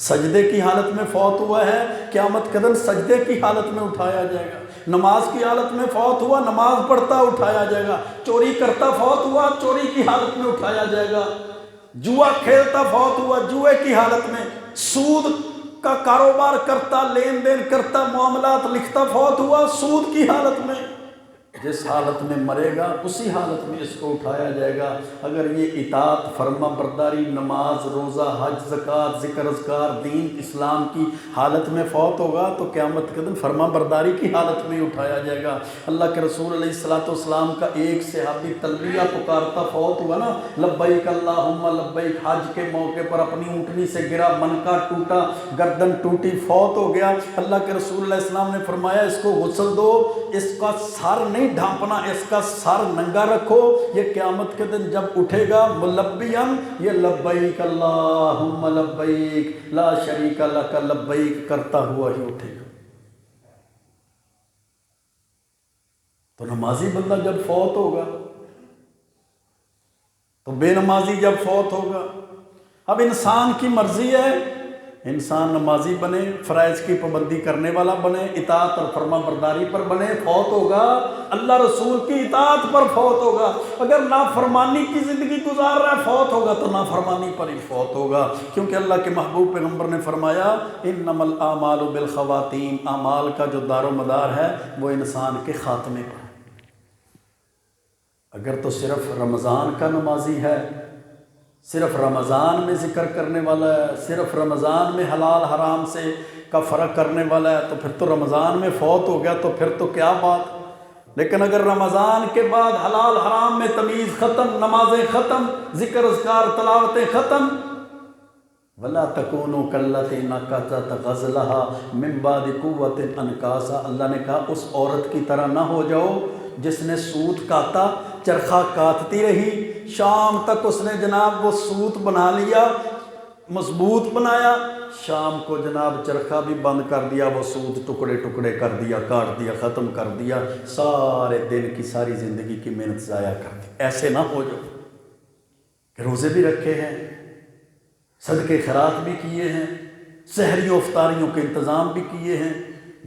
سجدے کی حالت میں فوت ہوا ہے، قیامت کے دن سجدے کی حالت میں اٹھایا جائے گا، نماز کی حالت میں فوت ہوا نماز پڑھتا اٹھایا جائے گا، چوری کرتا فوت ہوا چوری کی حالت میں اٹھایا جائے گا، جوا کھیلتا فوت ہوا جوئے کی حالت میں، سود کا کاروبار کرتا، لین دین کرتا، معاملات لکھتا فوت ہوا سود کی حالت میں، جس حالت میں مرے گا اسی حالت میں اس کو اٹھایا جائے گا۔ اگر یہ اطاعت، فرما برداری، نماز، روزہ، حج، زکوٰۃ، ذکر اذکار، دین اسلام کی حالت میں فوت ہوگا تو قیامت کے دن فرما برداری کی حالت میں اٹھایا جائے گا۔ اللہ کے رسول علیہ الصلوۃ والسلام کا ایک صحابی تلبیہ پکارتا فوت ہوا نا، لبیک اللہم لبیک، حج کے موقع پر اپنی اونٹنی سے گرا، منکا ٹوٹا، گردن ٹوٹی، فوت ہو گیا۔ اللہ کے رسول علیہ السلام نے فرمایا اس کو غسل دو، اس کا سر نہیں ڈھانپنا، اس کا سر ننگا رکھو، یہ قیامت کے دن جب اٹھے گا ملبیان، یہ لبیک اللہم لبیک لا شریک لک لبیک کرتا ہوا ہی اٹھے گا۔ تو نمازی بندہ جب فوت ہوگا تو بے نمازی جب فوت ہوگا، اب انسان کی مرضی ہے، انسان نمازی بنے، فرائض کی پابندی کرنے والا بنے، اطاعت اور فرما برداری پر بنے، فوت ہوگا اللہ رسول کی اطاعت پر فوت ہوگا۔ اگر نافرمانی کی زندگی گزار رہا ہے فوت ہوگا تو نافرمانی پر ہی فوت ہوگا، کیونکہ اللہ کے محبوب پیغمبر نے فرمایا انما الاعمال بالخواتیم، اعمال کا جو دار و مدار ہے وہ انسان کے خاتمے پر۔ اگر تو صرف رمضان کا نمازی ہے، صرف رمضان میں ذکر کرنے والا ہے، صرف رمضان میں حلال حرام سے کا فرق کرنے والا ہے، تو پھر تو رمضان میں فوت ہو گیا تو پھر تو کیا بات۔ لیکن اگر رمضان کے بعد حلال حرام میں تمیز ختم، نمازیں ختم، ذکر اذکار تلاوتیں ختم، وَلَا تَكُونُوا كَالَّتِي نَكَثَتْ غَزْلَهَا مِن بَعْدِ قُوَّةٍ أَنْكَاثًا، اللہ نے کہا اس عورت کی طرح نہ ہو جاؤ جس نے سوت کاتا، چرخہ کاتتی رہی، شام تک اس نے جناب وہ سوت بنا لیا، مضبوط بنایا، شام کو جناب چرخہ بھی بند کر دیا، وہ سوت ٹکڑے ٹکڑے کر دیا، کاٹ دیا، ختم کر دیا، سارے دن کی ساری زندگی کی محنت ضائع کر دی۔ ایسے نہ ہو جاؤ کہ روزے بھی رکھے ہیں، صدقے خیرات بھی کیے ہیں، سحریوں افطاریوں کے انتظام بھی کیے ہیں،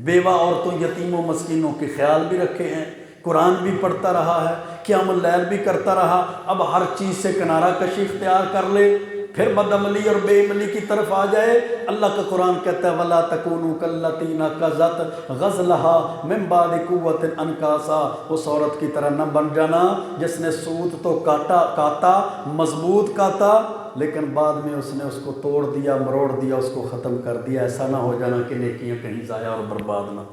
بیوہ عورتوں، یتیموں، مسکینوں کے خیال بھی رکھے ہیں، قرآن بھی پڑھتا رہا ہے، قیام اللیل بھی کرتا رہا، اب ہر چیز سے کنارہ کشی اختیار کر لے، پھر بد عملی اور بے عملی کی طرف آ جائے۔ اللہ کا قرآن کہتا ہے وَلَا تَكُونُوا كَالَّتِي نَكَثَتْ غَزْلَهَا مِن بَعْدِ قُوَّةٍ أَنْكَاثًا، اس عورت کی طرح نہ بن جانا جس نے سوت تو کاتا، مضبوط کاتا، لیکن بعد میں اس نے اس کو توڑ دیا، مروڑ دیا، اس کو ختم کر دیا۔ ایسا نہ ہو جانا کہ نیکیاں کہیں ضائع اور برباد نہ۔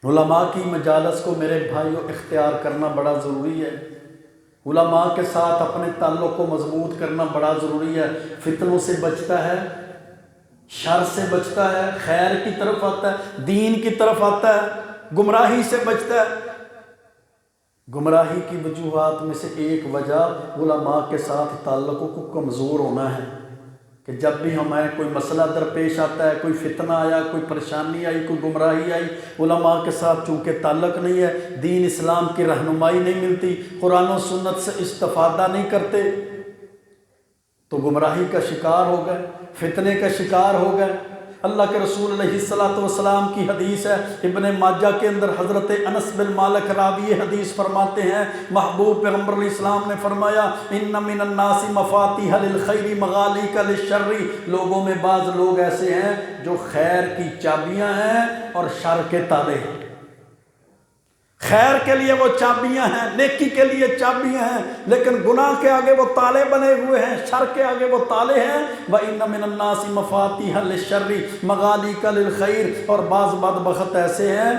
علماء کی مجالس کو میرے بھائیوں اختیار کرنا بڑا ضروری ہے، علماء کے ساتھ اپنے تعلق کو مضبوط کرنا بڑا ضروری ہے۔ فتنوں سے بچتا ہے، شر سے بچتا ہے، خیر کی طرف آتا ہے، دین کی طرف آتا ہے، گمراہی سے بچتا ہے۔ گمراہی کی وجوہات میں سے ایک وجہ علماء کے ساتھ تعلقوں کو کمزور ہونا ہے، کہ جب بھی ہمیں کوئی مسئلہ درپیش آتا ہے، کوئی فتنہ آیا، کوئی پریشانی آئی، کوئی گمراہی آئی، علماء کے ساتھ چونکہ تعلق نہیں ہے، دین اسلام کی رہنمائی نہیں ملتی، قرآن و سنت سے استفادہ نہیں کرتے، تو گمراہی کا شکار ہو گئے، فتنے کا شکار ہو گئے۔ اللہ کے رسول علیہ الصلوۃ والسلام کی حدیث ہے، ابن ماجہ کے اندر حضرت انس بن مالک راوی حدیث فرماتے ہیں، محبوب پیغمبر علیہ السلام نے فرمایا ان من الناس مفاتیح للخیر مغالیق للشر، لوگوں میں بعض لوگ ایسے ہیں جو خیر کی چابیاں ہیں اور شر کے تالے ہیں۔ خیر کے لیے وہ چابیاں ہیں، نیکی کے لیے چابیاں ہیں، لیکن گناہ کے آگے وہ تالے بنے ہوئے ہیں، شر کے آگے وہ تالے ہیں۔ وَإِنَّ مِنَ النَّاسِ مَفَاتِيحَ لِلشَّرِّ مَغَالِيقَ لِلْخَيْرِ، اور بعض بدبخت ایسے ہیں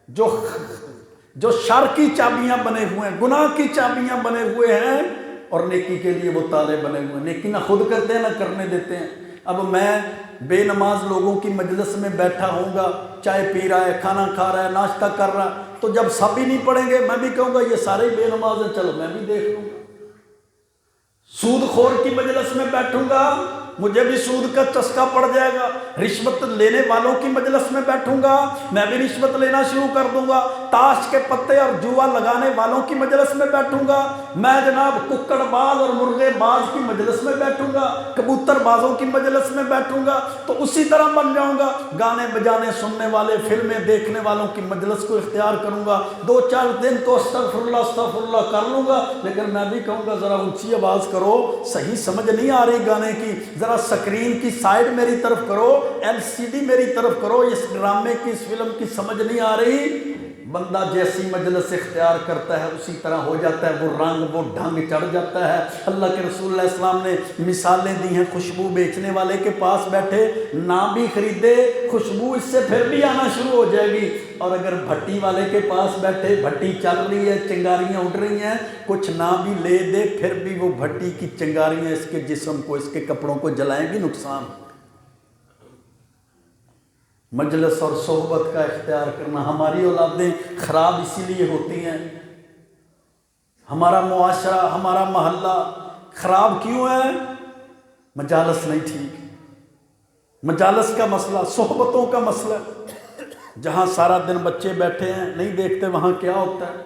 جو شر کی چابیاں بنے ہوئے ہیں، گناہ کی چابیاں بنے ہوئے ہیں، اور نیکی کے لیے وہ تالے بنے ہوئے ہیں، نیکی نہ خود کرتے ہیں نہ کرنے دیتے ہیں۔ اب میں بے نماز لوگوں کی مجلس میں بیٹھا ہوں گا، چائے پی رہا ہے، کھانا کھا رہا ہے، ناشتہ کر رہا ہے، تو جب سب ہی نہیں پڑھیں گے میں بھی کہوں گا یہ سارے بے نماز ہیں، چلو میں بھی دیکھ لوں گا۔ سود خور کی مجلس میں بیٹھوں گا، مجھے بھی سود کا چسکا پڑ جائے گا، رشوت لینے والوں کی مجلس میں بیٹھوں گا، میں بھی رشوت لینا شروع کر دوں گا، تاش کے پتے اور جوا لگانے والوں کی مجلس میں بیٹھوں گا، میں جناب ککڑ باز اور مرغے باز کی مجلس میں بیٹھوں گا، کبوتر بازوں کی مجلس میں بیٹھوں گا، تو اسی طرح بن جاؤں گا۔ گانے بجانے سننے والے، فلمیں دیکھنے والوں کی مجلس کو اختیار کروں گا، 2-4 دن تو استغفر اللہ کر لوں گا، لیکن میں بھی کہوں گا ذرا اونچی آواز کرو، صحیح سمجھ نہیں آ رہی گانے کی، ذرا سکرین کی سائڈ میری طرف کرو، LCD میری طرف کرو، اس ڈرامے کی اس فلم کی سمجھ نہیں آ رہی۔ بندہ جیسی مجلس اختیار کرتا ہے اسی طرح ہو جاتا ہے، وہ رنگ وہ ڈھنگ چڑھ جاتا ہے۔ اللہ کے رسول علیہ السلام نے مثالیں دی ہیں، خوشبو بیچنے والے کے پاس بیٹھے، نہ بھی خریدے خوشبو اس سے پھر بھی آنا شروع ہو جائے گی، اور اگر بھٹی والے کے پاس بیٹھے، بھٹی چل رہی ہے، چنگاریاں اٹھ رہی ہیں، کچھ نہ بھی لے دے پھر بھی وہ بھٹی کی چنگاریاں اس کے جسم کو، اس کے کپڑوں کو جلائیں گی، نقصان۔ مجلس اور صحبت کا اختیار کرنا۔ ہماری اولادیں خراب اسی لیے ہوتی ہیں، ہمارا معاشرہ ہمارا محلہ خراب کیوں ہے؟ مجالس نہیں ٹھیک، مجالس کا مسئلہ، صحبتوں کا مسئلہ۔ جہاں سارا دن بچے بیٹھے ہیں نہیں دیکھتے وہاں کیا ہوتا ہے،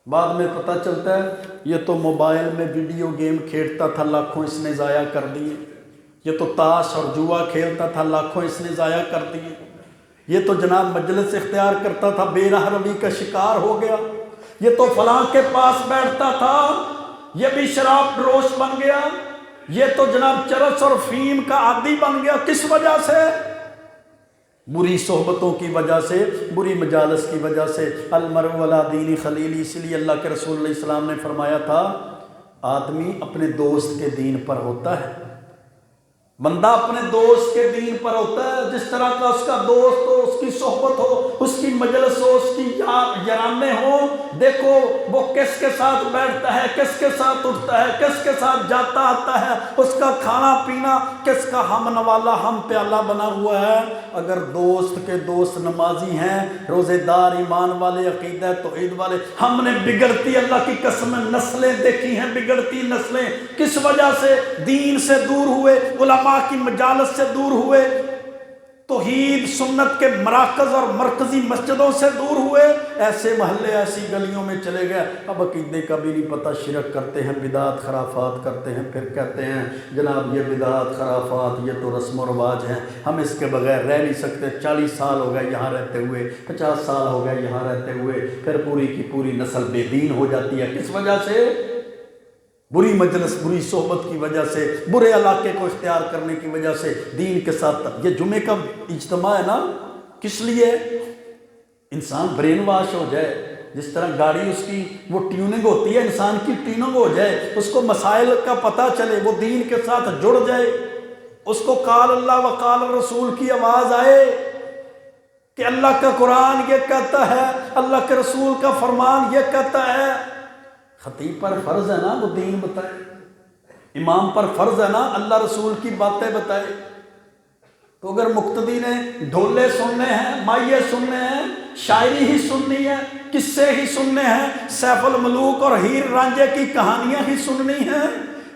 بعد میں پتہ چلتا ہے یہ تو موبائل میں ویڈیو گیم کھیلتا تھا، لاکھوں اس نے ضائع کر دیے، یہ تو تاش اور جوا کھیلتا تھا، لاکھوں اس نے ضائع کر دیے، یہ تو جناب مجلس اختیار کرتا تھا، بے راہ روی کا شکار ہو گیا، یہ تو فلاں کے پاس بیٹھتا تھا، یہ بھی شراب نوش بن گیا، یہ تو جناب چرس اور فیم کا عادی بن گیا۔ کس وجہ سے؟ بری صحبتوں کی وجہ سے، بری مجالس کی وجہ سے۔ المرء علی دین خلیل، اس لیے اللہ کے رسول علیہ السلام نے فرمایا تھا آدمی اپنے دوست کے دین پر ہوتا ہے، بندہ اپنے دوست کے دین پر ہوتا ہے، جس طرح کا اس کا دوست ہو، اس کی صحبت ہو، اس کی مجلس ہو، اس کی یارانیں ہوں، دیکھو وہ کس کے ساتھ بیٹھتا ہے، کس کے ساتھ اٹھتا ہے، کس کے ساتھ جاتا آتا ہے، اس کا کھانا پینا کس کا ہم نوالا ہم پیالہ بنا ہوا ہے۔ اگر دوست کے دوست نمازی ہیں، روزے دار، ایمان والے، عقیدہ توحید والے، ہم نے بگڑتی اللہ کی قسم نسلیں دیکھی ہیں، بگڑتی نسلیں کس وجہ سے؟ دین سے دور ہوئے، علماء کی مجالس سے دور ہوئے، توحید سنت کے مراکز اور مرکزی مسجدوں سے دور ہوئے، ایسے محلے ایسی گلیوں میں چلے گئے، اب عقیدے کا بھی نہیں پتہ، شرک کرتے ہیں، بدعات خرافات کرتے ہیں، پھر کہتے ہیں جناب یہ بدعات خرافات یہ تو رسم و رواج ہیں، ہم اس کے بغیر رہ نہیں سکتے۔ 40 سال ہو گئے یہاں رہتے ہوئے، 50 سال ہو گئے یہاں رہتے ہوئے، پھر پوری کی پوری نسل بے دین ہو جاتی ہے۔ کس وجہ سے؟ بری مجلس، بری صحبت کی وجہ سے، برے علاقے کو اختیار کرنے کی وجہ سے، دین کے ساتھ۔ یہ جمعے کا اجتماع ہے نا، کس لیے؟ انسان برین واش ہو جائے، جس طرح گاڑی اس کی وہ ٹیوننگ ہوتی ہے، انسان کی ٹیوننگ ہو جائے، اس کو مسائل کا پتہ چلے، وہ دین کے ساتھ جڑ جائے، اس کو قال اللہ و قال الرسول کی آواز آئے کہ اللہ کا قرآن یہ کہتا ہے، اللہ کے رسول کا فرمان یہ کہتا ہے۔ خطیب پر فرض ہے نا وہ دین بتائے، امام پر فرض ہے نا اللہ رسول کی باتیں بتائے۔ تو اگر مقتدی نے ڈھولے سننے ہیں، مائے سننے ہیں، شاعری ہی سننی ہے، قصے ہی سننے ہیں، سیف الملوک اور ہیر رانجھے کی کہانیاں ہی سننی ہیں،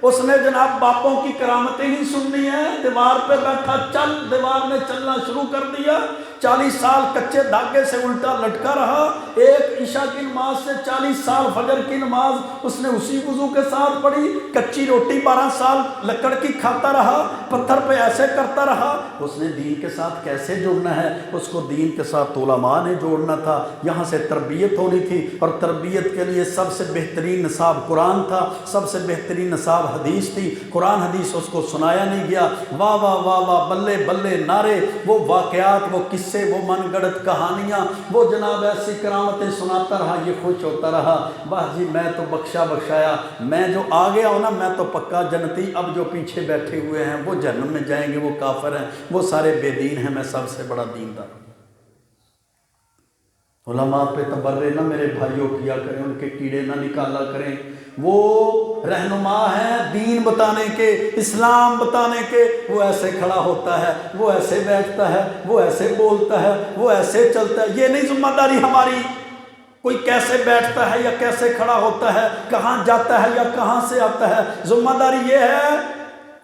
اس نے جناب باپوں کی کرامتیں ہی سننی ہیں، دیوار پہ بیٹھا چل، دیوار نے چلنا شروع کر دیا، 40 سال کچے دھاگے سے الٹا لٹکا رہا، ایک عشاء کی نماز سے 40 سال فجر کی نماز اس نے اسی وضو کے ساتھ پڑھی، کچی روٹی 12 سال لکڑ کی کھاتا رہا، پتھر پہ ایسے کرتا رہا۔ اس نے دین کے ساتھ کیسے جڑنا ہے؟ اس کو دین کے ساتھ علماء نے جوڑنا تھا، یہاں سے تربیت ہونی تھی، اور تربیت کے لیے سب سے بہترین نصاب قرآن تھا، سب سے بہترین نصاب حدیث تھی۔ قرآن حدیث اس کو سنایا نہیں گیا، واہ واہ واہ واہ، بلے بلے نعرے، وہ واقعات، وہ قصے، وہ من گڑت کہانیاں، وہ جناب ایسی کرامتیں سناتا رہا، یہ خوش ہوتا رہا، واہ جی میں تو بخشا بخشایا، میں جو آ گیا ہوں نا میں تو پکا جنتی، اب جو پیچھے بیٹھے ہوئے ہیں وہ جہنم میں جائیں گے، وہ کافر ہیں، وہ سارے بے دین ہیں، میں سب سے بڑا دیندار ہوں۔ علماء پہ تبرے نہ میرے بھائیوں کیا کریں، ان کے کیڑے نہ نکالا کریں، وہ رہنما ہیں دین بتانے کے، اسلام بتانے کے، وہ ایسے کھڑا ہوتا ہے، وہ ایسے بیٹھتا ہے، وہ ایسے بولتا ہے، وہ ایسے چلتا ہے۔ یہ نہیں ذمہ داری ہماری کوئی کیسے بیٹھتا ہے یا کیسے کھڑا ہوتا ہے، کہاں جاتا ہے یا کہاں سے آتا ہے۔ ذمہ داری یہ ہے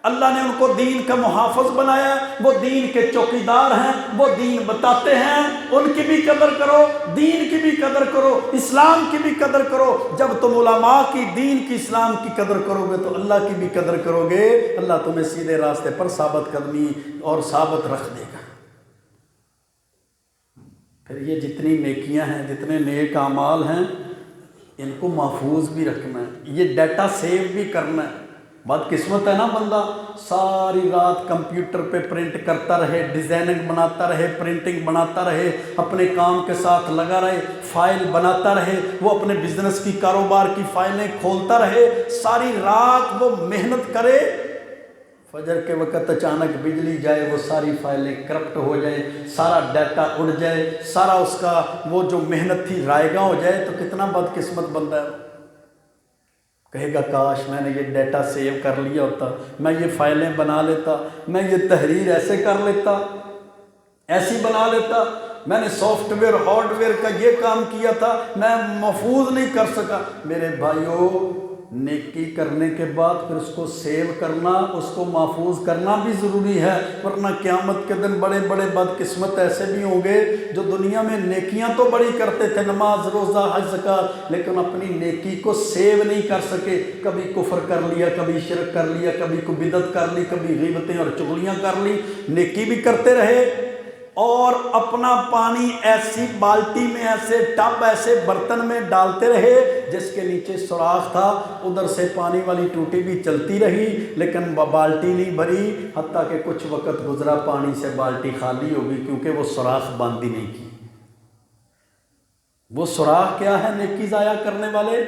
اللہ نے ان کو دین کا محافظ بنایا ہے، وہ دین کے چوکیدار ہیں، وہ دین بتاتے ہیں، ان کی بھی قدر کرو، دین کی بھی قدر کرو، اسلام کی بھی قدر کرو۔ جب تم علماء کی، دین کی، اسلام کی قدر کرو گے تو اللہ کی بھی قدر کرو گے، اللہ تمہیں سیدھے راستے پر ثابت قدمی اور ثابت رکھ دے گا۔ پھر یہ جتنی نیکیاں ہیں، جتنے نیک اعمال ہیں، ان کو محفوظ بھی رکھنا ہے، یہ ڈیٹا سیو بھی کرنا ہے۔ بدقسمت ہے نا بندہ، ساری رات کمپیوٹر پہ پرنٹ کرتا رہے، ڈیزائننگ بناتا رہے، پرنٹنگ بناتا رہے، اپنے کام کے ساتھ لگا رہے، فائل بناتا رہے، وہ اپنے بزنس کی کاروبار کی فائلیں کھولتا رہے، ساری رات وہ محنت کرے، فجر کے وقت اچانک بجلی جائے، وہ ساری فائلیں کرپٹ ہو جائیں، سارا ڈیٹا اڑ جائے، سارا اس کا وہ جو محنت تھی رائگاں ہو جائے، تو کتنا بدقسمت بندہ ہے۔ کہے گا کاش میں نے یہ ڈیٹا سیو کر لیا ہوتا، میں یہ فائلیں بنا لیتا، میں یہ تحریر ایسے کر لیتا، ایسی بنا لیتا، میں نے سافٹ ویئر ہارڈ ویئر کا یہ کام کیا تھا، میں محفوظ نہیں کر سکا۔ میرے بھائیو، نیکی کرنے کے بعد پھر اس کو سیو کرنا، اس کو محفوظ کرنا بھی ضروری ہے، ورنہ قیامت کے دن بڑے بڑے بدقسمت ایسے بھی ہوں گے جو دنیا میں نیکیاں تو بڑی کرتے تھے، نماز روزہ حج زکوٰۃ، لیکن اپنی نیکی کو سیو نہیں کر سکے، کبھی کفر کر لیا، کبھی شرک کر لیا، کبھی کوئی بدعت کر لی، کبھی غیبتیں اور چغلیاں کر لی، نیکی بھی کرتے رہے اور اپنا پانی ایسی بالٹی میں، ایسے ٹب، ایسے برتن میں ڈالتے رہے جس کے نیچے سوراخ تھا، ادھر سے پانی والی ٹوٹی بھی چلتی رہی لیکن بالٹی نہیں بھری، حتیٰ کہ کچھ وقت گزرا پانی سے بالٹی خالی ہوگی، کیونکہ وہ سوراخ بند ہی نہیں کی۔ وہ سوراخ کیا ہے نیکی ضائع کرنے والے؟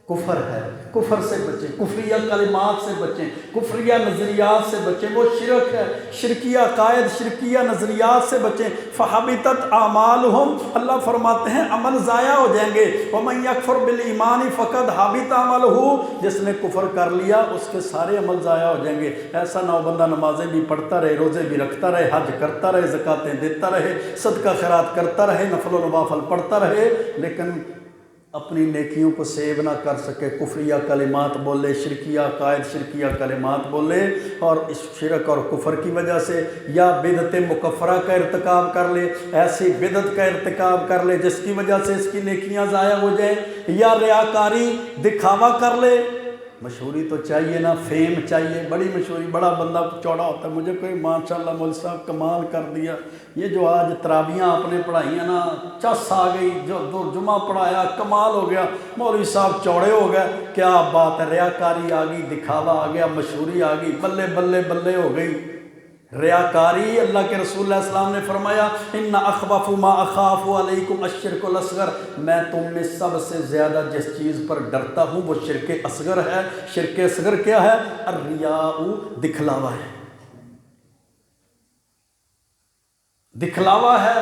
کفر ہے۔ کفر سے بچیں، کفریہ کلمات سے بچیں، کفریہ نظریات سے بچیں، وہ شرک ہے، شرکیہ عقائد، شرکیہ نظریات سے بچیں۔ فحبطت اعمالہم، اللہ فرماتے ہیں عمل ضائع ہو جائیں گے۔ ومن یکفر بالایمان فقد حبط عملہ، جس نے کفر کر لیا اس کے سارے عمل ضائع ہو جائیں گے۔ ایسا نہ ہو بندہ نمازیں بھی پڑھتا رہے، روزے بھی رکھتا رہے، حج کرتا رہے، زکاتیں دیتا رہے، صدقہ خیرات کرتا رہے، نفل و نوافل پڑھتا رہے، لیکن اپنی نیکیوں کو سیو نہ کر سکے، کفریہ کلمات بولے، شرکیہ عقائد، شرکیہ کلمات بولے، اور اس شرک اور کفر کی وجہ سے یا بدعت مکفرہ کا ارتکاب کر لے، ایسی بدعت کا ارتکاب کر لے جس کی وجہ سے اس کی نیکیاں ضائع ہو جائیں، یا ریاکاری، دکھاوا کر لے۔ مشہوری تو چاہیے نا، فیم چاہیے، بڑی مشہوری، بڑا بندہ چوڑا ہوتا ہے، مجھے کوئی ماشاءاللہ مولوی صاحب کمال کر دیا، یہ جو آج تراویحاں آپ نے پڑھائیاں نا، چس آ گئی، جو دو جمعہ پڑھایا کمال ہو گیا، مولوی صاحب چوڑے ہو گئے، کیا بات ہے، ریاکاری آ گئی، دکھاوا آ گیا، مشہوری آ گئی، بلے بلے بلے ہو گئی ریاکاری۔ اللہ کے رسول اللہ علیہ وسلم نے فرمایا ان اخوف ما اخاف علیکم الشرک الاصغر، میں تم میں سب سے زیادہ جس چیز پر ڈرتا ہوں وہ شرک اصغر ہے۔ شرک اصغر کیا ہے؟ الریاء، دکھلاوا ہے، دکھلاوا ہے۔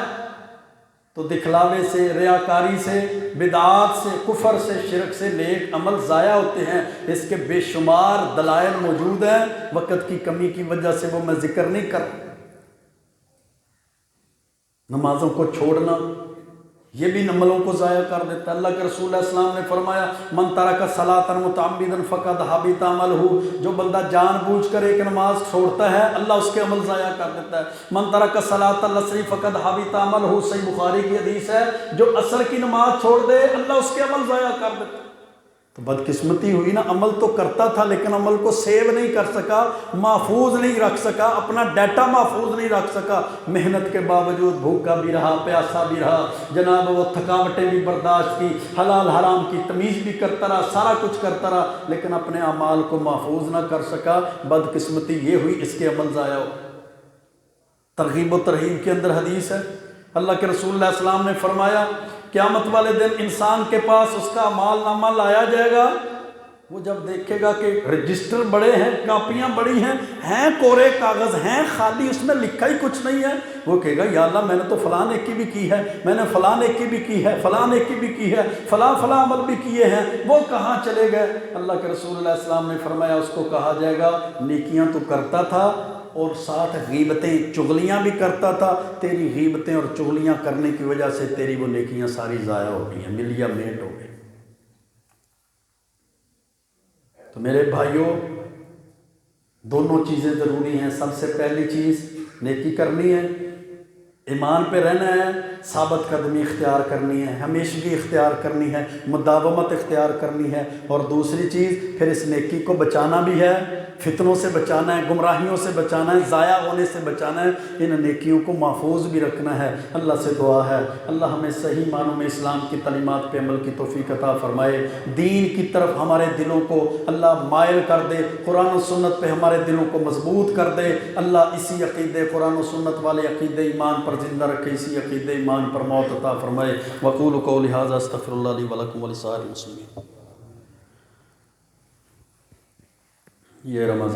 تو دکھلاوے سے، ریاکاری سے، بدعات سے، کفر سے، شرک سے نیک عمل ضائع ہوتے ہیں۔ اس کے بے شمار دلائل موجود ہیں، وقت کی کمی کی وجہ سے وہ میں ذکر نہیں کر۔ نمازوں کو چھوڑنا یہ بھی عملوں کو ضائع کر دیتا ہے۔ اللہ کے رسول اللہ علیہ وسلم نے فرمایا من ترک صلاۃ متعمدا فقد حبط عملہ، جو بندہ جان بوجھ کر ایک نماز چھوڑتا ہے اللہ اس کے عمل ضائع کر دیتا ہے۔ من ترک صلاۃ العصر فقد حبط عملہ، صحیح بخاری کی حدیث ہے، جو عصر کی نماز چھوڑ دے اللہ اس کے عمل ضائع کر دیتا ہے۔ تو بدقسمتی ہوئی نا، عمل تو کرتا تھا لیکن عمل کو سیو نہیں کر سکا، محفوظ نہیں رکھ سکا، اپنا ڈیٹا محفوظ نہیں رکھ سکا، محنت کے باوجود بھوکا بھی رہا، پیاسا بھی رہا، جناب وہ تھکاوٹیں بھی برداشت کی، حلال حرام کی تمیز بھی کرتا رہا، سارا کچھ کرتا رہا، لیکن اپنے اعمال کو محفوظ نہ کر سکا۔ بدقسمتی یہ ہوئی اس کے عمل ضائع ہو۔ ترغیب و ترہیب کے اندر حدیث ہے، اللہ کے رسول اللہ علیہ وسلم نے فرمایا قیامت والے دن انسان کے پاس اس کا اعمال نامہ لایا جائے گا، وہ جب دیکھے گا کہ رجسٹر بڑے ہیں، کاپیاں بڑی ہیں کورے کاغذ ہیں خالی، اس میں لکھا ہی کچھ نہیں ہے، وہ کہے گا یا اللہ میں نے تو فلاں نیکی بھی کی ہے، میں نے فلاں نیکی بھی کی ہے، فلاں نیکی بھی کی ہے، فلاں عمل بھی کیے ہیں، وہ کہاں چلے گئے؟ اللہ کے رسول اللہ علیہ وسلم نے فرمایا اس کو کہا جائے گا نیکیاں تو کرتا تھا اور ساتھ غیبتیں چغلیاں بھی کرتا تھا، تیری غیبتیں اور چغلیاں کرنے کی وجہ سے تیری وہ نیکیاں ساری ضائع ہو گئی ہیں، ملیا میٹ ہو گئی۔ تو میرے بھائیوں، دونوں چیزیں ضروری ہیں۔ سب سے پہلی چیز نیکی کرنی ہے، ایمان پہ رہنا ہے، ثابت قدمی اختیار کرنی ہے، ہمیشگی اختیار کرنی ہے، مداومت اختیار کرنی ہے، اور دوسری چیز پھر اس نیکی کو بچانا بھی ہے، فتنوں سے بچانا ہے، گمراہیوں سے بچانا ہے، ضائع ہونے سے بچانا ہے، ان نیکیوں کو محفوظ بھی رکھنا ہے۔ اللہ سے دعا ہے اللہ ہمیں صحیح معنوں میں اسلام کی تعلیمات پہ عمل کی توفیق عطا فرمائے، دین کی طرف ہمارے دلوں کو اللہ مائل کر دے، قرآن و سنت پہ ہمارے دلوں کو مضبوط کر دے، اللہ اسی عقیدے قرآن و سنت والے عقیدے ایمان پر زندہ رکھے، اسی عقیدے ایمان پر موت عطا فرمائے۔ وقول قولی ھذا استغفر اللہ لی ولکم ولسائر المسلمین۔ یہ رمضان